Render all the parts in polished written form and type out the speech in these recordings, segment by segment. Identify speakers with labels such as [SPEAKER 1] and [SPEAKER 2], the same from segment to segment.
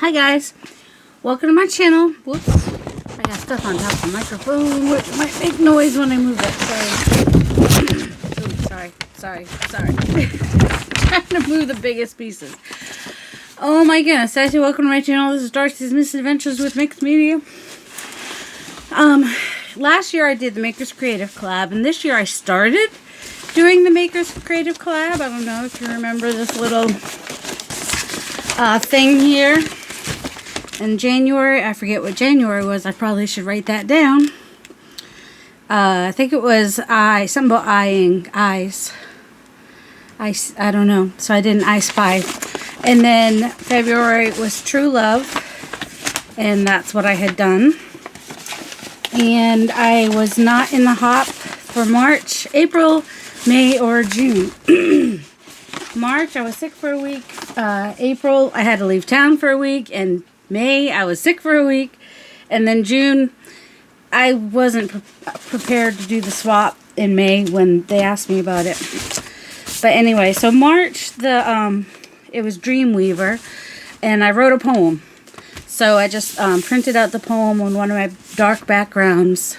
[SPEAKER 1] Hi guys, welcome to my channel. Whoops, I got stuff on top of the microphone which might make noise when I move it. Sorry. Ooh, sorry. Trying to move the biggest pieces. Oh my goodness, guys, welcome to my channel. This is Darcy's Misadventures with Mixed Media. Last year I did the Makers Creative Collab, and this year I started doing the Makers Creative Collab. I don't know if you remember this little thing here. In January, I forget what January was. I probably should write that down. I think it was something about eyeing eyes. I don't know. So I did an I Spy. And then February was True Love, and that's what I had done. And I was not in the hop for March, April, May, or June. March, I was sick for a week. April, I had to leave town for a week. And May, I was sick for a week. And then June, I wasn't prepared to do the swap in May when they asked me about it. But anyway, so March, it was Dreamweaver, and I wrote a poem. So I just printed out the poem on one of my dark backgrounds.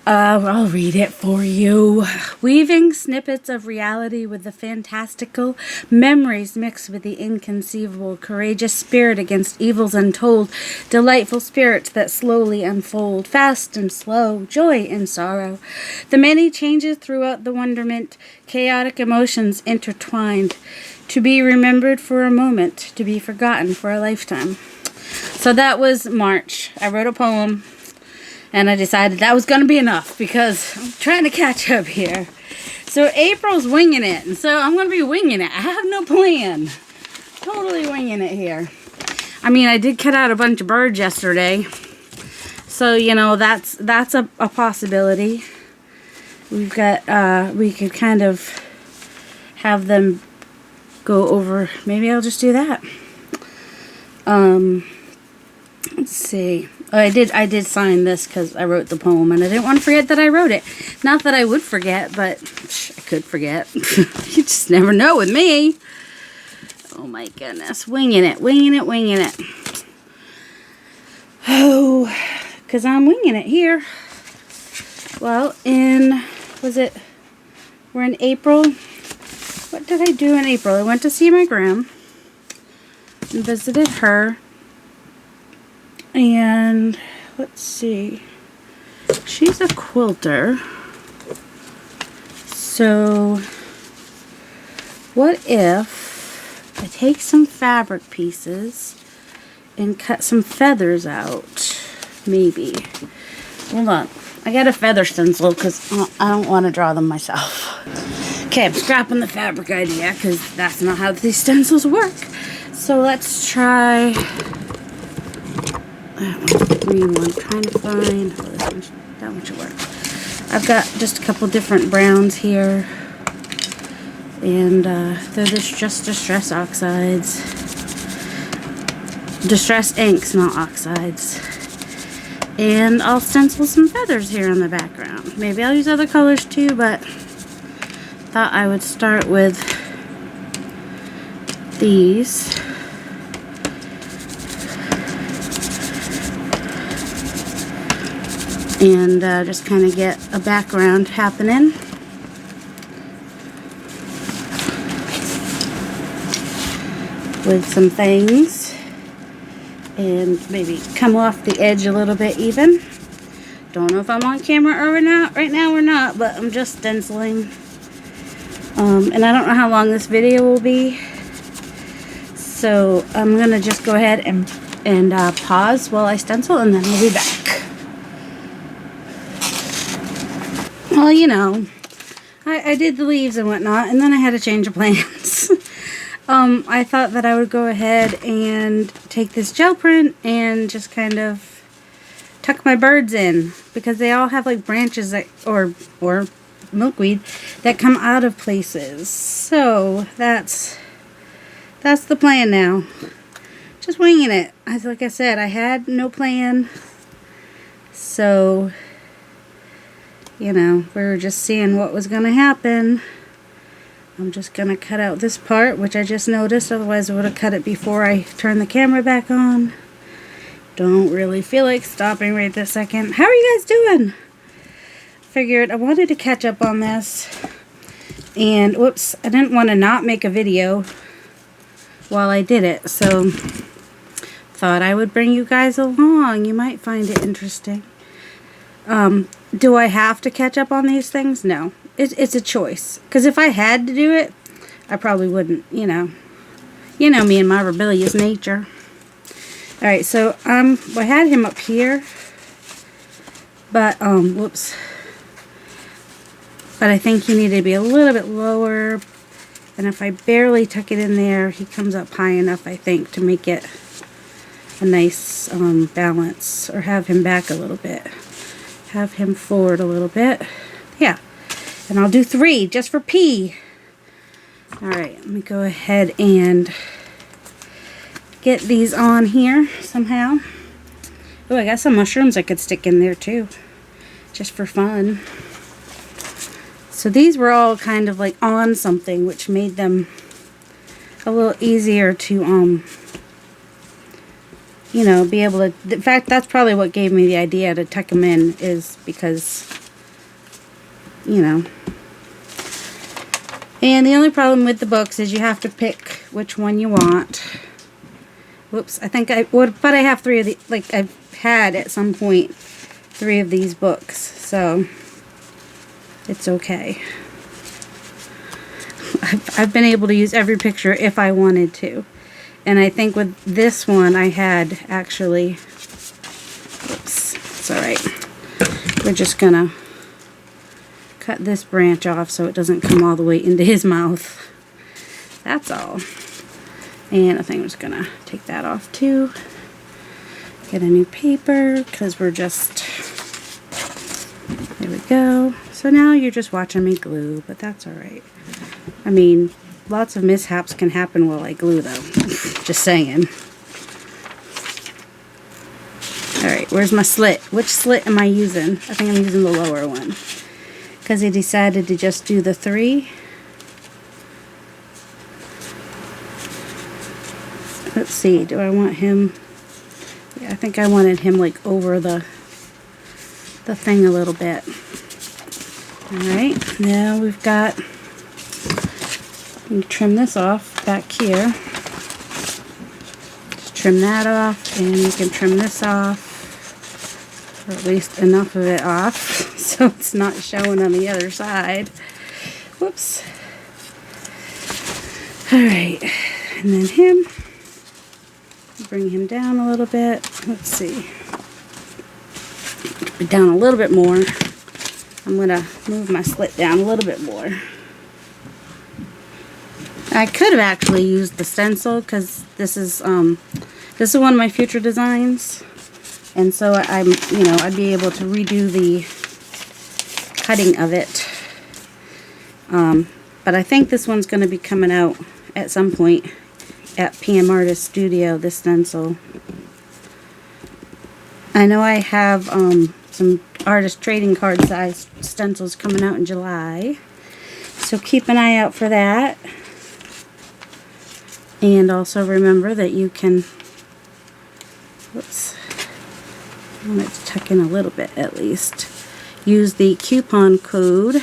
[SPEAKER 1] I'll read it for you. Weaving snippets of reality with the fantastical, memories mixed with the inconceivable, courageous spirit against evils untold, delightful spirits that slowly unfold, fast and slow, joy and sorrow, the many changes throughout the wonderment, chaotic emotions intertwined, to be remembered for a moment, to be forgotten for a lifetime. So that was March. I wrote a poem. And I decided that was going to be enough because I'm trying to catch up here. So April's winging it. And so I'm going to be winging it. I have no plan. Totally winging it here. I mean, I did cut out a bunch of birds yesterday. So, you know, that's a possibility. We've got, we could kind of have them go over. Maybe I'll just do that. Let's see. I did sign this because I wrote the poem, and I didn't want to forget that I wrote it. Not that I would forget, but I could forget. You just never know with me. Oh my goodness. Winging it. Oh, because I'm winging it here. Well, we're in April. What did I do in April? I went to see my gram and visited her. And let's see, she's a quilter. So what if I take some fabric pieces and cut some feathers out? Maybe. Hold on. I got a feather stencil because I don't want to draw them myself. Okay, I'm scrapping the fabric idea because that's not how these stencils work. So let's try that one, the green one. Trying to find that one should work. I've got just a couple different browns here, and they're just distress oxides, distress inks, not oxides. And I'll stencil some feathers here in the background. Maybe I'll use other colors too, but thought I would start with these. And just kind of get a background happening. With some things. And maybe come off the edge a little bit even. Don't know if I'm on camera or not right now or not, but I'm just stenciling. And I don't know how long this video will be. So I'm going to just go ahead and pause while I stencil, and then we'll be back. Well, you know, I did the leaves and whatnot, and then I had a change of plans. I thought that I would go ahead and take this gel print and just kind of tuck my birds in, because they all have like branches that, or milkweed that come out of places. So that's the plan now. Just winging it. Like I said, I had no plan. So, you know, we were just seeing what was going to happen. I'm just going to cut out this part, which I just noticed. Otherwise, I would have cut it before I turned the camera back on. Don't really feel like stopping right this second. How are you guys doing? Figured I wanted to catch up on this. And, whoops, I didn't want to not make a video while I did it. So, thought I would bring you guys along. You might find it interesting. Do I have to catch up on these things? No. It's a choice. Because if I had to do it, I probably wouldn't, you know. You know me and my rebellious nature. Alright, so I had him up here. But, whoops. But I think he needed to be a little bit lower. And if I barely tuck it in there, he comes up high enough, I think, to make it a nice balance. Or have him back a little bit. Have him forward a little bit. Yeah. And I'll do 3 just for P. Alright, let me go ahead and get these on here somehow. Oh, I got some mushrooms I could stick in there too. Just for fun. So these were all kind of like on something, which made them a little easier to, you know, be able to... In fact, that's probably what gave me the idea to tuck them in, is because... you know. And the only problem with the books is you have to pick which one you want. Whoops, I think I would, but I have 3 of the, like I've had at some point 3 of these books, so it's okay. I've been able to use every picture if I wanted to. And I think with this one I had actually, whoops, it's alright. We're just gonna cut this branch off so it doesn't come all the way into his mouth. That's all. And I think I'm just gonna take that off too. Get a new paper because we're just... there we go. So now you're just watching me glue, but that's alright. I mean, lots of mishaps can happen while I glue though. Just saying. Alright, where's my slit? Which slit am I using? I think I'm using the lower one. Because he decided to just do the 3. Let's see, do I want him... yeah, I think I wanted him like over the thing a little bit. Alright, now we've got... you trim this off back here. Just trim that off, and you can trim this off. Or at least enough of it off. So it's not showing on the other side. Whoops. Alright. And then him. Bring him down a little bit. Let's see. Down a little bit more. I'm going to move my slit down a little bit more. I could have actually used the stencil because this is one of my future designs. And so I'm, you know, I'd be able to redo the cutting of it. But I think this one's going to be coming out at some point at PM Artist Studio, this stencil. I know I have some artist trading card size stencils coming out in July. So keep an eye out for that. And also remember that you can, whoops, I want it to tuck in a little bit at least. Use the coupon code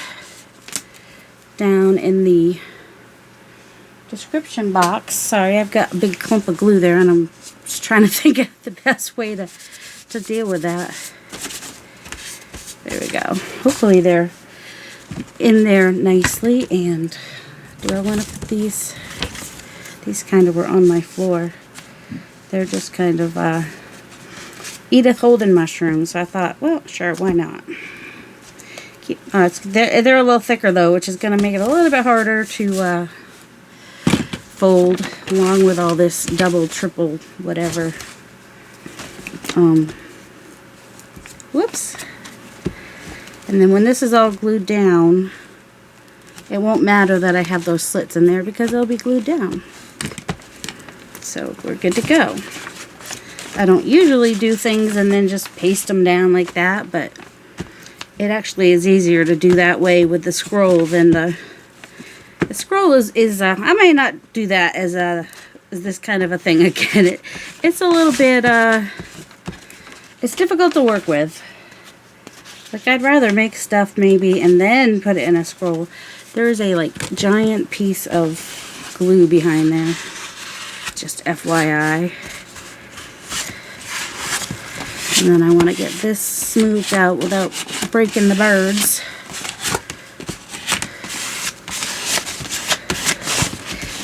[SPEAKER 1] down in the description box. Sorry, I've got a big clump of glue there and I'm just trying to think of the best way to deal with that. There we go. Hopefully they're in there nicely. And do I want to put these? These kind of were on my floor. They're just kind of Edith Holden mushrooms. So I thought, well, sure, why not? They're a little thicker though, which is going to make it a little bit harder to fold, along with all this double, triple, whatever. Whoops. And then when this is all glued down, it won't matter that I have those slits in there because they'll be glued down. So we're good to go. I don't usually do things and then just paste them down like that, but it actually is easier to do that way with the scroll than The scroll is I might not do that as this kind of a thing again. It's a little bit it's difficult to work with. Like, I'd rather make stuff maybe and then put it in a scroll. There's a like giant piece of glue behind there. Just FYI. And then I want to get this smoothed out without breaking the birds.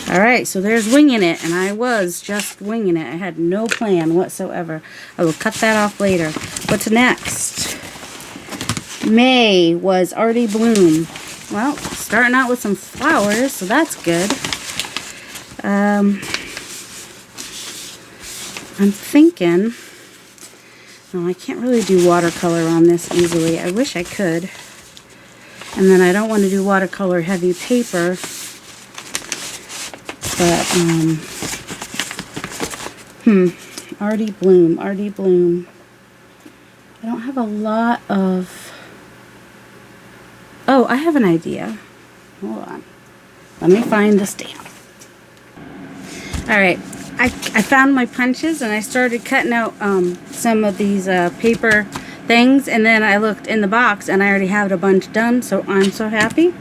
[SPEAKER 1] Alright, so there's winging it, and I was just winging it. I had no plan whatsoever. I will cut that off later. What's next? May was already bloom. Well, starting out with some flowers, so that's good. I'm thinking... Oh, I can't really do watercolor on this easily. I wish I could. And then I don't want to do watercolor heavy paper. But, Artie Bloom, Artie Bloom. I don't have a lot of... Oh, I have an idea. Hold on. Let me find the stamp. Alright. I found my punches and I started cutting out some of these paper things, and then I looked in the box and I already have a bunch done, so I'm so happy.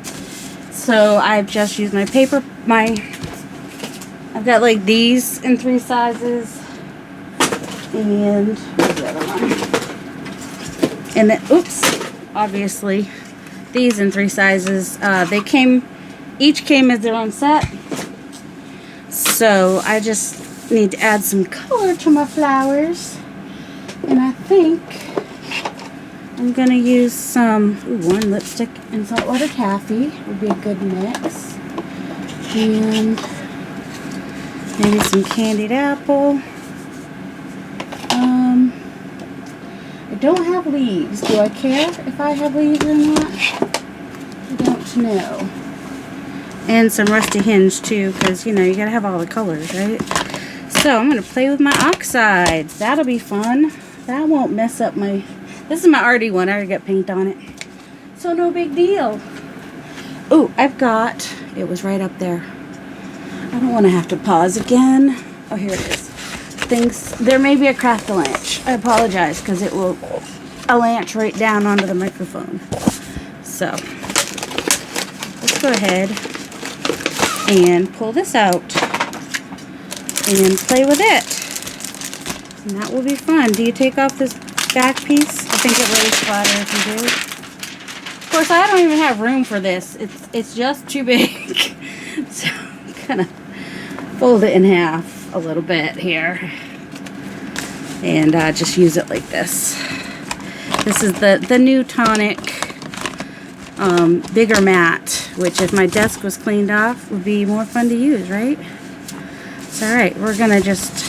[SPEAKER 1] So I've just used my paper, I've got like these in 3 sizes, and where's the other one? And then, oops, obviously these in 3 sizes. Each came as their own set. So I just need to add some color to my flowers, and I think I'm gonna use some one lipstick and saltwater taffy would be a good mix, and maybe some candied apple. I don't have leaves. Do I care if I have leaves or not? I don't know. And some rusty hinge too, because you know you gotta have all the colors, right? So I'm gonna play with my oxides. That'll be fun. That won't mess up my... This is my Artie one. I already got paint on it, so no big deal. Oh, I've got... It was right up there. I don't want to have to pause again. Oh, here it is. There may be a cracked lanch. I apologize, because it will lanch right down onto the microphone. So let's go ahead and pull this out and play with it, and that will be fun. Do you take off this back piece? I think it really splatter if you do. Of course, I don't even have room for this. It's just too big. So I'm gonna fold it in half a little bit here and just use it like this. This is the new Tonic bigger mat, which if my desk was cleaned off would be more fun to use, right? So alright, we're gonna just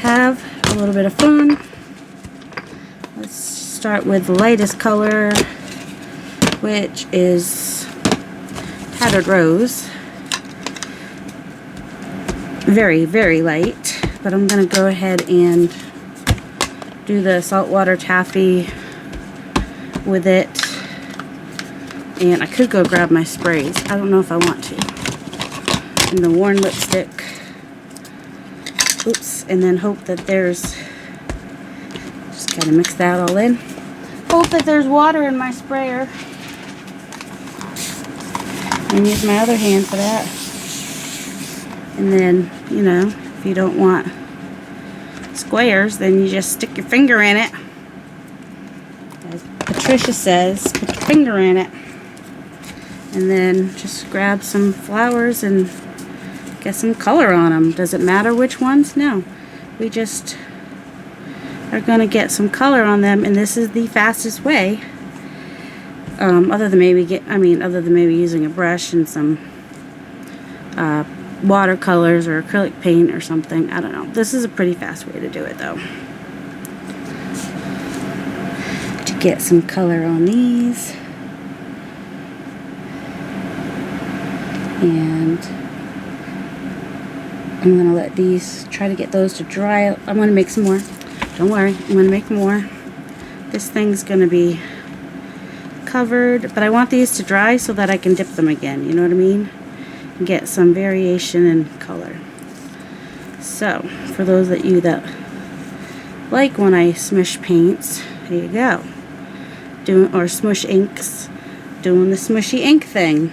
[SPEAKER 1] have a little bit of fun. Let's start with the lightest color, which is Tattered Rose. Very, very light, but I'm gonna go ahead and do the saltwater taffy with it. And I could go grab my sprays. I don't know if I want to. And the worn lipstick. Oops. And then hope that there's... Just gotta mix that all in. Hope that there's water in my sprayer. And use my other hand for that. And then, you know, if you don't want squares, then you just stick your finger in it. As Patricia says, put your finger in it. And then just grab some flowers and get some color on them. Does it matter which ones? No. We just are going to get some color on them, and this is the fastest way. Other than maybe using a brush and some watercolors or acrylic paint or something. I don't know. This is a pretty fast way to do it, though. To get some color on these. And I'm going to let these, try to get those to dry. I'm going to make some more. Don't worry, I'm going to make more. This thing's going to be covered, but I want these to dry so that I can dip them again, you know what I mean? And get some variation in color. So, for those of you that like when I smush paints, there you go. Or smush inks, doing the smushy ink thing.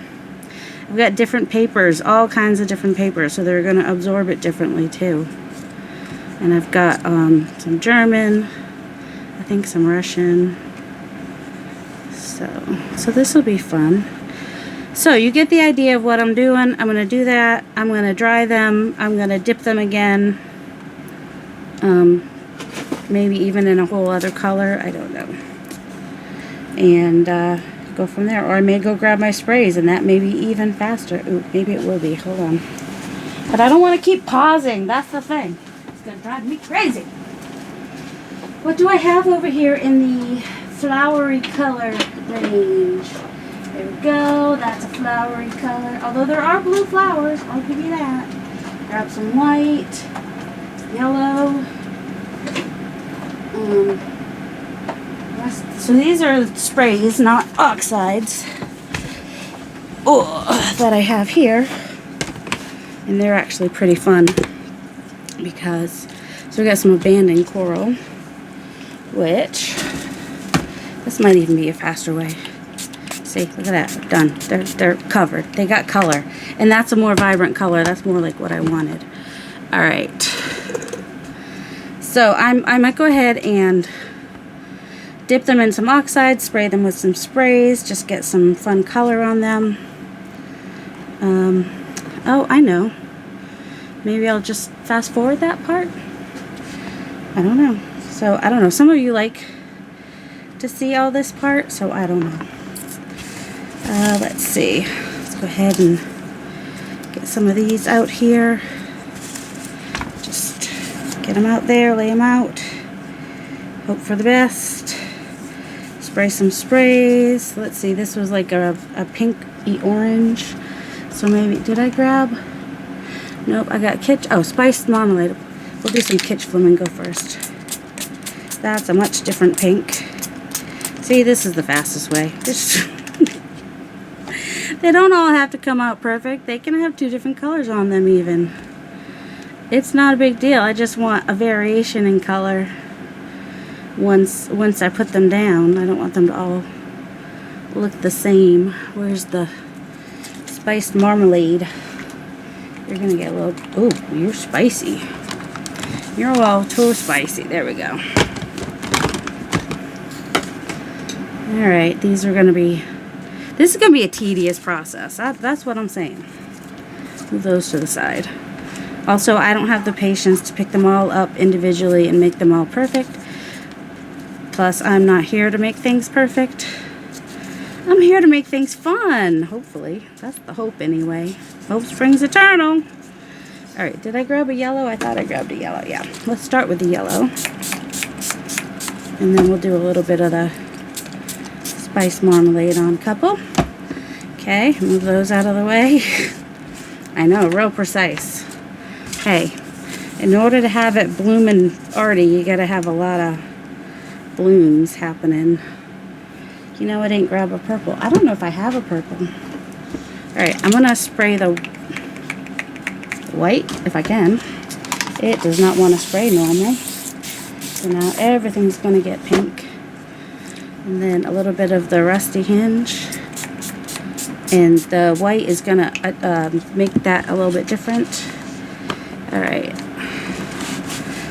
[SPEAKER 1] I've got different papers, all kinds of different papers, so they're going to absorb it differently too. And I've got some German, I think some Russian. So this will be fun. So you get the idea of what I'm doing. I'm going to do that. I'm going to dry them. I'm going to dip them again. Maybe even in a whole other color. I don't know. And go from there. Or I may go grab my sprays, and that may be even faster. Ooh, maybe it will be. Hold on. But I don't want to keep pausing. That's the thing. It's going to drive me crazy. What do I have over here in the flowery color range? There we go. That's a flowery color. Although there are blue flowers. I'll give you that. Grab some white. Yellow. So these are sprays, not oxides, that I have here, and they're actually pretty fun because, so we got some abandoned coral, which, this might even be a faster way. See, look at that, done. They're covered. They got color, and that's a more vibrant color. That's more like what I wanted. All right. So I might go ahead and dip them in some oxides, spray them with some sprays, just get some fun color on them. Oh, I know. Maybe I'll just fast forward that part. I don't know. So, I don't know. Some of you like to see all this part, so I don't know. Let's see. Let's go ahead and get some of these out here. Just get them out there, lay them out. Hope for the best. Spray some sprays. Let's see, this was like a pinky orange. So maybe, did I grab? Nope, I got kitsch. Oh, spiced marmalade. We'll do some kitsch flamingo first. That's a much different pink. See, this is the fastest way. They don't all have to come out perfect. They can have two different colors on them even. It's not a big deal. I just want a variation in color. Once I put them down, I don't want them to all look the same. Where's the spiced marmalade? You're gonna get a little, ooh, you're spicy. You're all too spicy. There we go. Alright, these are gonna be, this is gonna be a tedious process. That's what I'm saying. Move those to the side. Also, I don't have the patience to pick them all up individually and make them all perfect. Plus, I'm not here to make things perfect. I'm here to make things fun, hopefully. That's the hope anyway. Hope springs eternal. Alright, did I grab a yellow? I thought I grabbed a yellow, yeah. Let's start with the yellow. And then we'll do a little bit of the spice marmalade on a couple. Okay, move those out of the way. I know, real precise. Hey, in order to have it blooming arty, you gotta have a lot of blooms happening. You know, I didn't grab a purple. I don't know if I have a purple. Alright, I'm gonna spray the white if I can. It does not want to spray normal. So now everything's gonna get pink. And then a little bit of the rusty hinge. And the white is gonna make that a little bit different. Alright.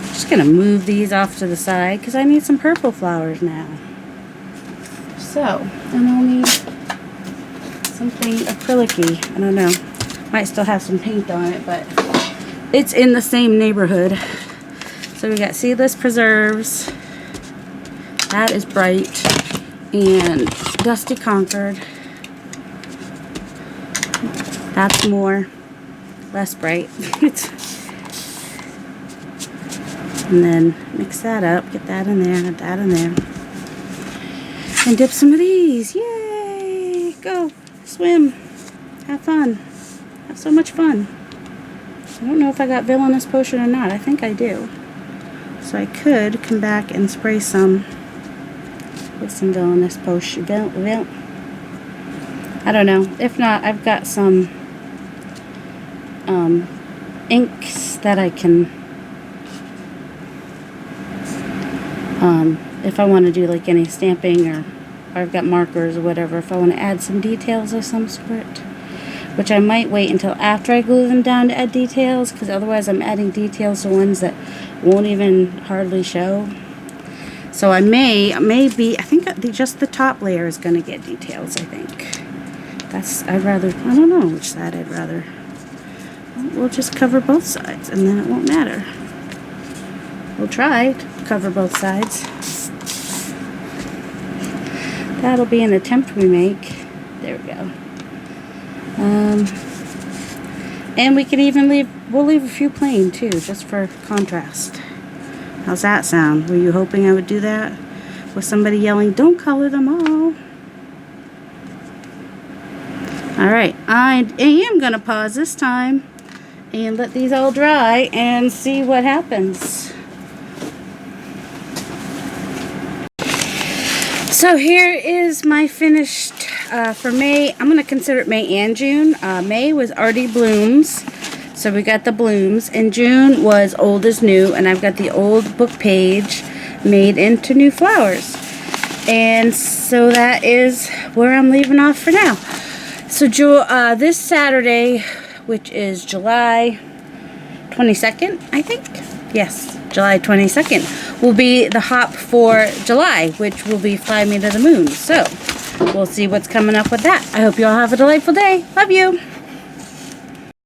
[SPEAKER 1] Just gonna move these off to the side because I need some purple flowers now. So, and I'll need something acrylic-y. I don't know. Might still have some paint on it, but it's in the same neighborhood. So we got seedless preserves. That is bright. And dusty Concord. That's more. Less bright. And then mix that up. Get that in there. Get that in there. And dip some of these. Yay! Go. Swim. Have fun. Have so much fun. I don't know if I got villainous potion or not. I think I do. So I could come back and spray some Put some villainous potion. I don't know. If not, I've got some inks that I can, if I want to do like any stamping, or I've got markers or whatever, if I want to add some details of some sort, which I might wait until after I glue them down to add details, because otherwise I'm adding details to ones that won't even hardly show. So I maybe, I think just the top layer is going to get details, I think. I don't know which side I'd rather. We'll just cover both sides, and then it won't matter. We'll try to cover both sides. That'll be an attempt we make. There we go. And we could even we'll leave a few plain too, just for contrast. How's that sound? Were you hoping I would do that? With somebody yelling, don't color them all. Alright, I am going to pause this time and let these all dry and see what happens. So here is my finished for May. I'm going to consider it May and June. May was already blooms, so we got the blooms. And June was old is new, and I've got the old book page made into new flowers. And so that is where I'm leaving off for now. So this Saturday, which is July 22nd, I think. Yes, July 22nd will be the hop for July, which will be Fly Me to the Moon. So we'll see what's coming up with that. I hope you all have a delightful day. Love you.